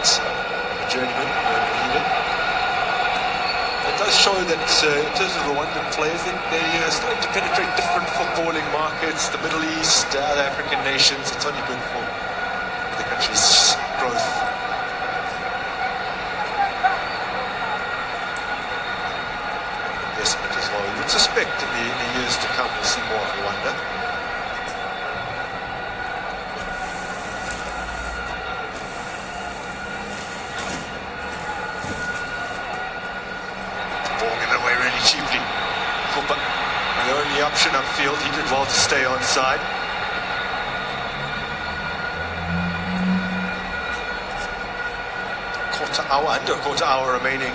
a journeyman, leader. It does show that in terms of Rwandan players, they're starting to penetrate different footballing markets, the Middle East, other African nations. It's only good for the country's growth. Investment as well. You would suspect in the years to come we'll see more of Rwanda. Cheaply. Magopa, the only option upfield. He did well to stay on side. Under a quarter hour remaining.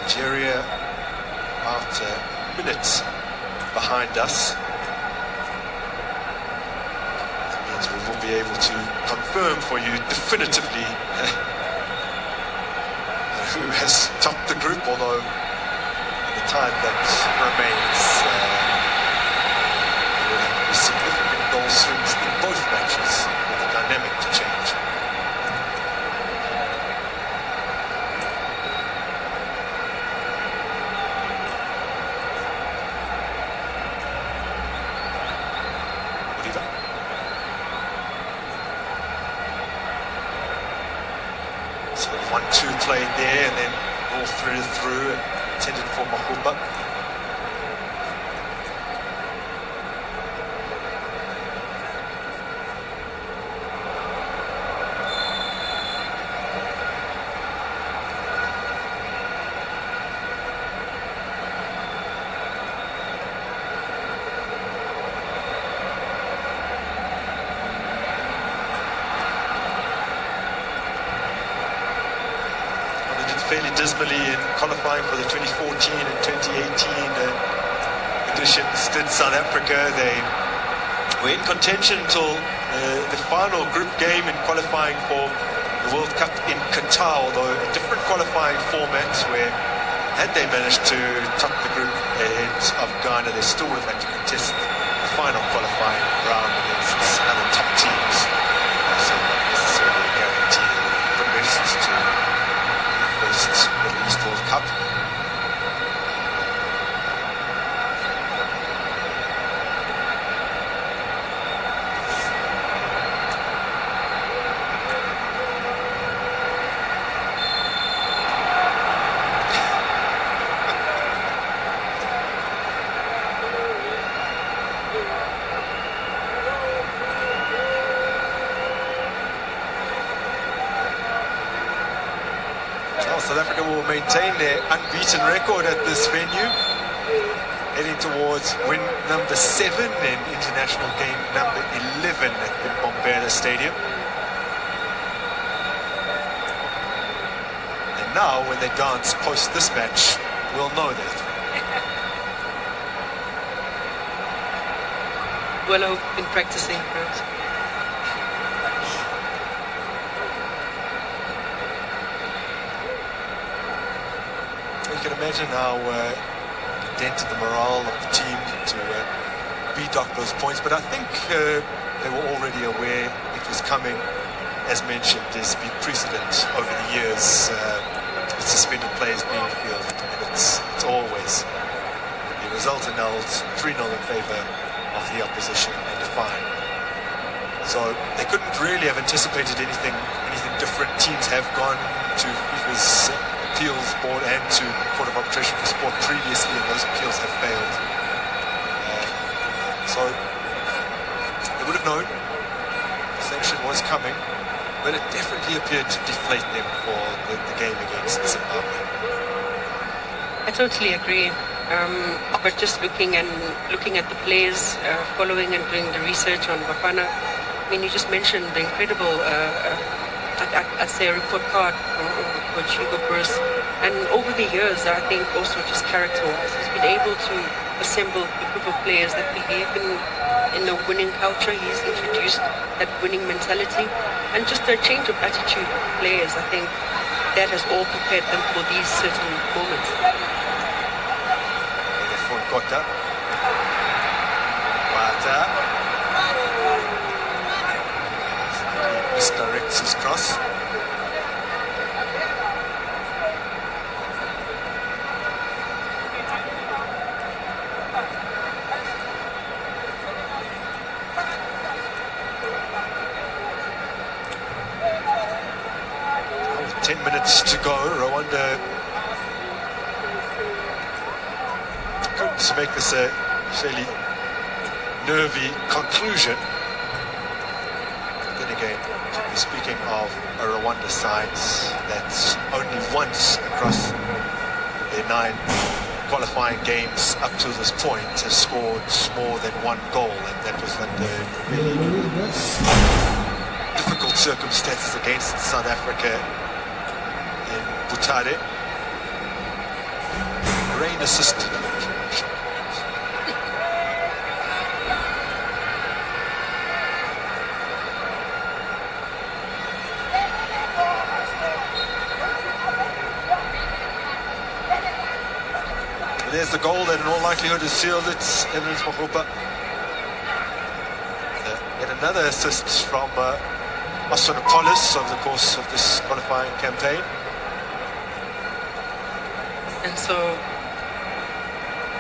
Nigeria about a minute behind us. We will be able to confirm for you definitively who has topped the group, although in the time that remains there will have to be significant goal swings in both matches for the dynamic to change. So 1-2 played there, and then all through, intended for Magopa. Fairly dismally in qualifying for the 2014 and 2018 editions. Did South Africa. They were in contention until the final group game in qualifying for the World Cup in Qatar, although a different qualifying format where had they managed to top the group ahead of Ghana, they still would have had to contest the final qualifying round against other top teams. So not necessarily a guarantee of progressions to first Middle East World Cup. South Africa will maintain their unbeaten record at this venue, heading towards win number 7 and international game number 11 at the Bombela Stadium. And now, when they dance post this match, we'll know that. Well, I've been practicing, perhaps. You can imagine how dented the morale of the team to beat those points, but I think they were already aware it was coming. As mentioned, there's been precedent over the years with suspended players being fielded, and it's always the result annulled, 3-0 in favour of the opposition and a fine. So they couldn't really have anticipated anything different. Teams have gone to FIFA's appeals board and to Court of Arbitration for Sport previously, and those appeals have failed. So they would have known the sanction was coming, but it definitely appeared to deflate them for the game against Zimbabwe. I totally agree. But just looking at the players, following and doing the research on Bafana, I mean, you just mentioned the incredible, I'd say, a report card from Coach Hugo Bruce. And over the years, I think also just character-wise, he's been able to assemble a group of players that believe in a winning culture. He's introduced that winning mentality and just a change of attitude of players. I think that has all prepared them for these certain moments. Mbatha. misdirects his cross. With 10 minutes to go, Rwanda to make this a fairly nervy conclusion. Then again, speaking of a Rwanda side that's only once across their 9 qualifying games up to this point has scored more than 1 goal, and that was under really difficult circumstances against South Africa in Butare. Rain assisted. There's the goal that in all likelihood has sealed it. Evidence Magopa. Yet another assist from Appoliss over the course of this qualifying campaign. And so,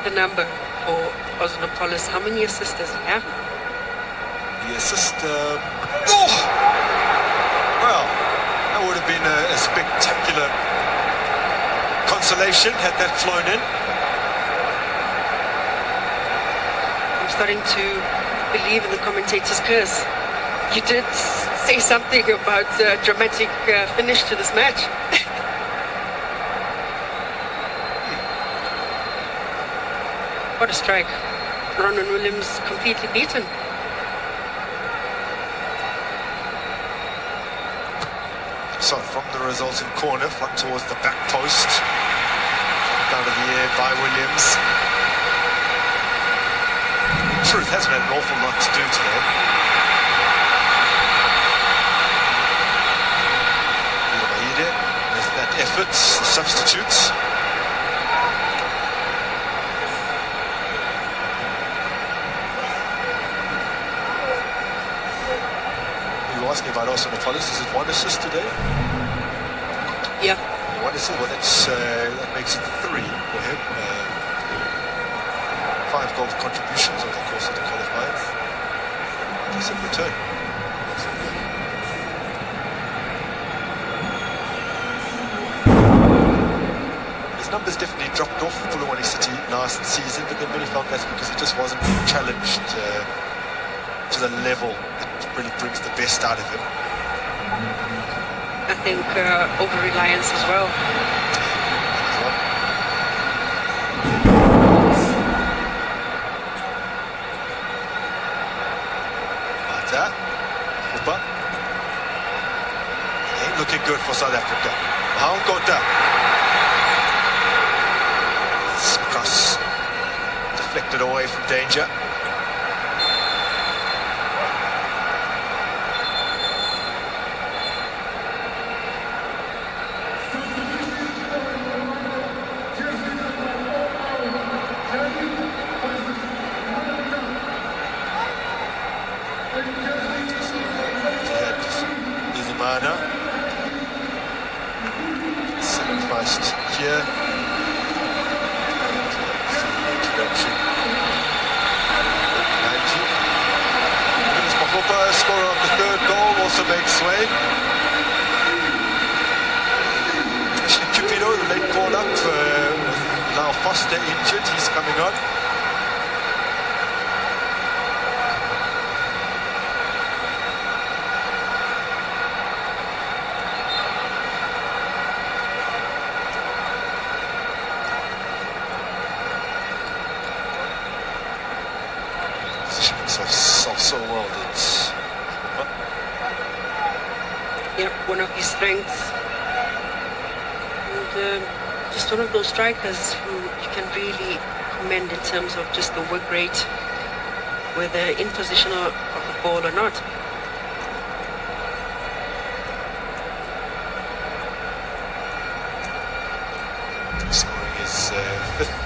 the number for Appoliss, how many assists does he have? The assist, well, that would have been a spectacular consolation had that flown in. Starting to believe in the commentator's curse. You did say something about a dramatic finish to this match. What a strike. Ronan Williams completely beaten. So from the resulting corner, front towards the back post. Down to the air by Williams. Truth hasn't had an awful lot to do today. There's that effort, the substitutes. You were asking about Appoliss. Is it 1 assist today? Yeah. 1 assist. Well, that makes it 3 for him. 5 goal contributions over the course of the qualifiers. Decent return. His numbers definitely dropped off for Fulham City last season, but then many felt that's because he just wasn't challenged to the level that really brings the best out of him. I think over-reliance as well. Ain't looking good for South Africa. Magopa. This cross deflected away from danger. Sacrificed here. Introduction. Magopa, scorer of the 3rd goal, also makes way. Actually, Cupido, the late call-up, now Foster injured, he's coming on. So well that yeah, one of his strengths, and just one of those strikers who you can really commend in terms of just the work rate, whether in position of the ball or not. Scoring his 5th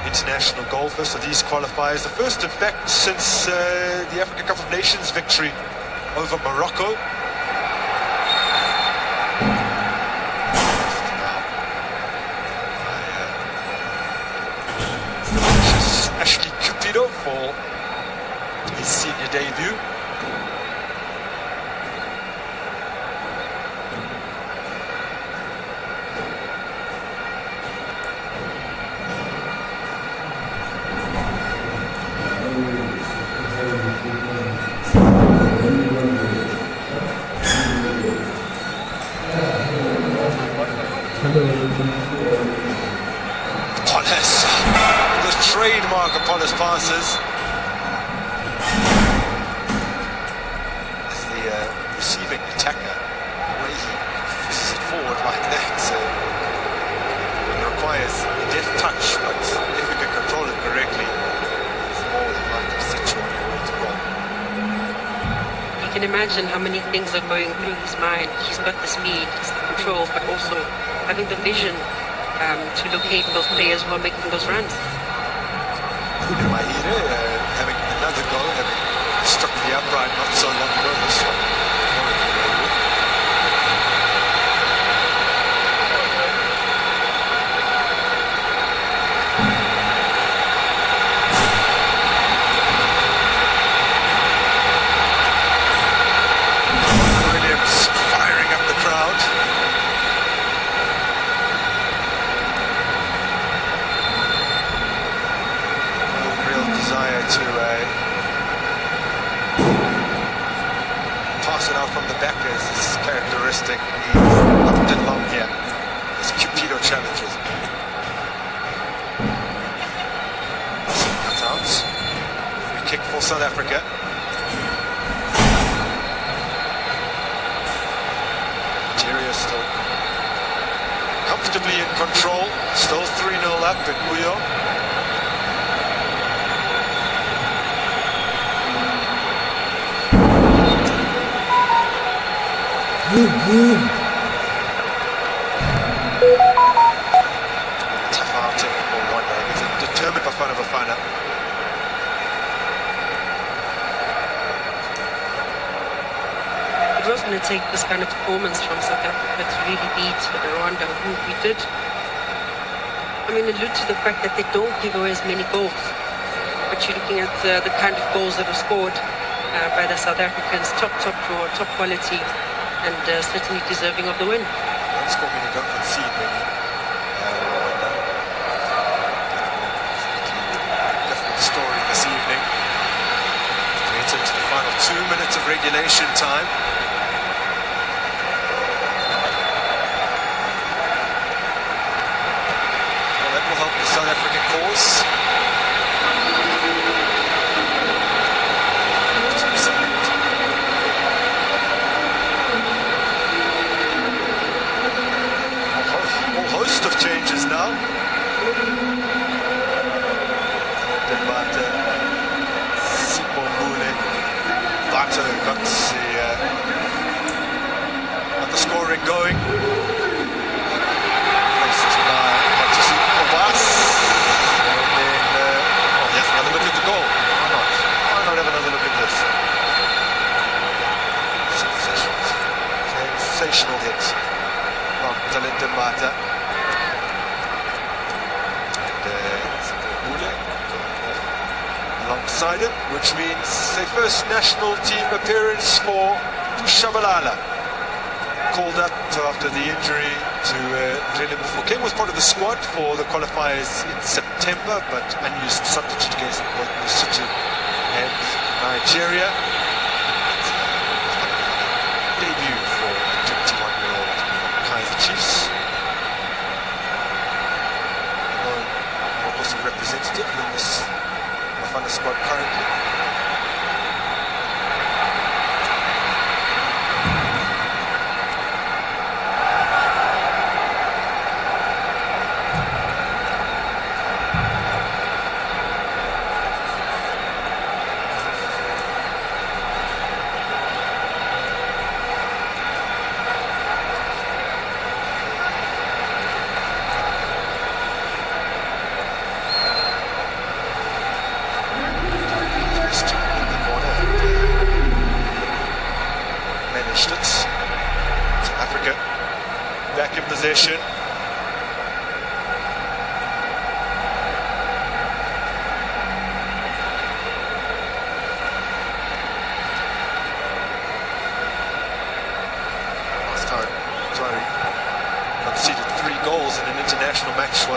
international goal, first of these qualifiers, the first in fact since the Africa Cup of Nations victory over Morocco for his senior debut. Appoliss, the trademark Appoliss passes. As the receiving attacker, the way he pushes it forward like that, it requires a deft touch, but if you can control it correctly, it's more than likely to set you on your way to goal. You can imagine how many things are going through his mind. He's got the speed, he's the control, but also having the vision to locate those players who are making those runs. Mahire having another go, having struck the upright not so long ago. This one. Williams firing up the crowd. Desire to pass it out from the back is his characteristic. He's upped and long here. His Cupido challenges. Cutouts. Free kick for South Africa. Nigeria still comfortably in control. Still 3-0 up in Uyo. Tough outing for Rwanda. It's a determined Bafana. It was going to take this kind of performance from South Africa to really beat Rwanda, who we did. I mean, allude to the fact that they don't give away as many goals. But you're looking at the kind of goals that were scored by the South Africans, top draw, top quality, and certainly deserving of the win. Don't score many, don't concede many. Different story this evening. We enter into the final 2 minutes of regulation time. Well, that will help the South African cause. Of changes now. Talente Mbatha, Sipomule, Mbatha got the scoring going. Placed by Appoliss. And then, oh, he has another look at the goal. Why not? Why not have another look at this? Sensational hit from Talente Mbatha. Alongside it, which means a first national team appearance for Shabalala. Called up after the injury to King, was part of the squad for the qualifiers in September, but unused substitute against both Lesotho and Nigeria. Debut for a 21-year-old Kaizer Chiefs. Also representative in this Bafana squad currently. South Africa back in possession.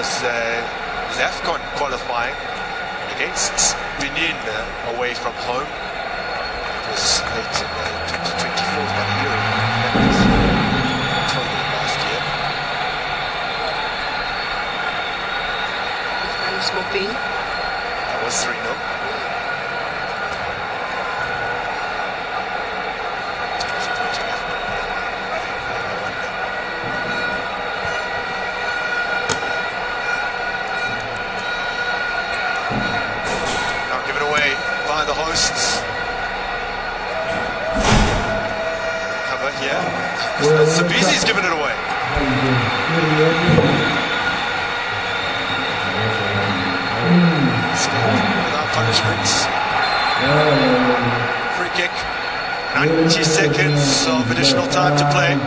was his AFCON qualifying against Benin away from home. It was late in 2024, about a year ago. October last year. Smoking. That was 3-0. Now given away by the hosts. Cover here. Sabizi's given it away. Without punishments. Free kick. 90 seconds of additional time to play.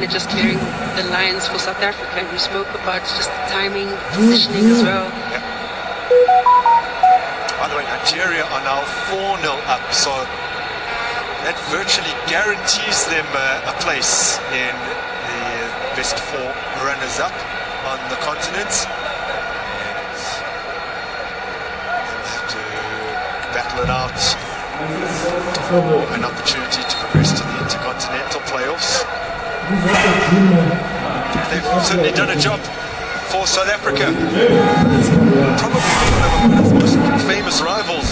Just clearing the lines for South Africa, and we spoke about just the timing, positioning as well. Yeah. By the way, Nigeria are now 4-0 up, so that virtually guarantees them a place in the best 4 runners-up on the continent. And they'll have to battle it out for an opportunity to progress to the intercontinental playoffs. They've certainly done a job for South Africa. Probably one of the most famous rivals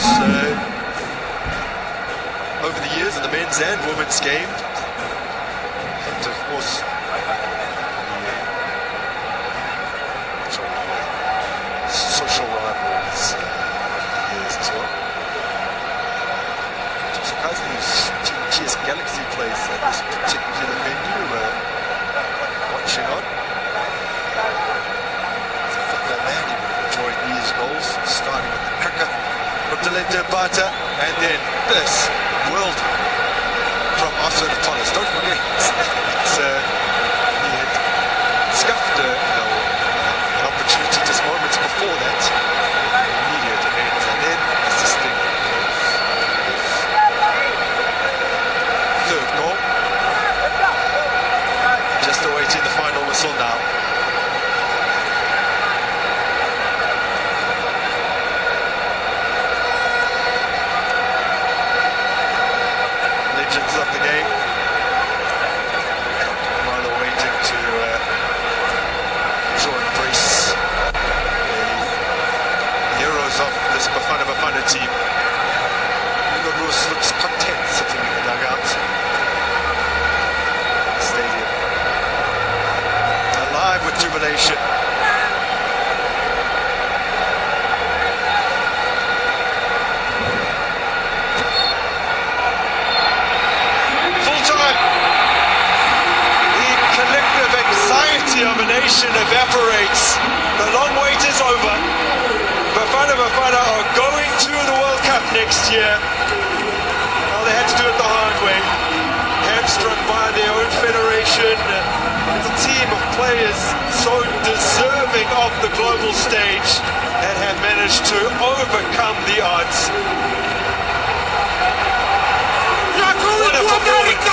over the years in the men's and women's game. And of course, social rivals years as well. I'm surprised Team TS Galaxy plays at this particular venue. Watching on. As a football man, he would have enjoyed these goals, starting with the cracker from Talente Mbatha, and then this world from Appoliss. Don't forget, he had scuffed an opportunity just moments before that. Immediate end, and then assisting his third goal. Just awaiting the final whistle now. Legends of the game. While waiting to show embrace the heroes of this Bafana team. Hugo Bruce looks content sitting in the dugout. Stadium alive with jubilation. Full time. The collective anxiety of a nation evaporates. The long wait is over. Bafana are going to the World Cup next year. Well, they had to do it the hard way. Hamstrung by their own federation. It's a team of players so deserving of the global stage that have managed to overcome the odds. What a performance!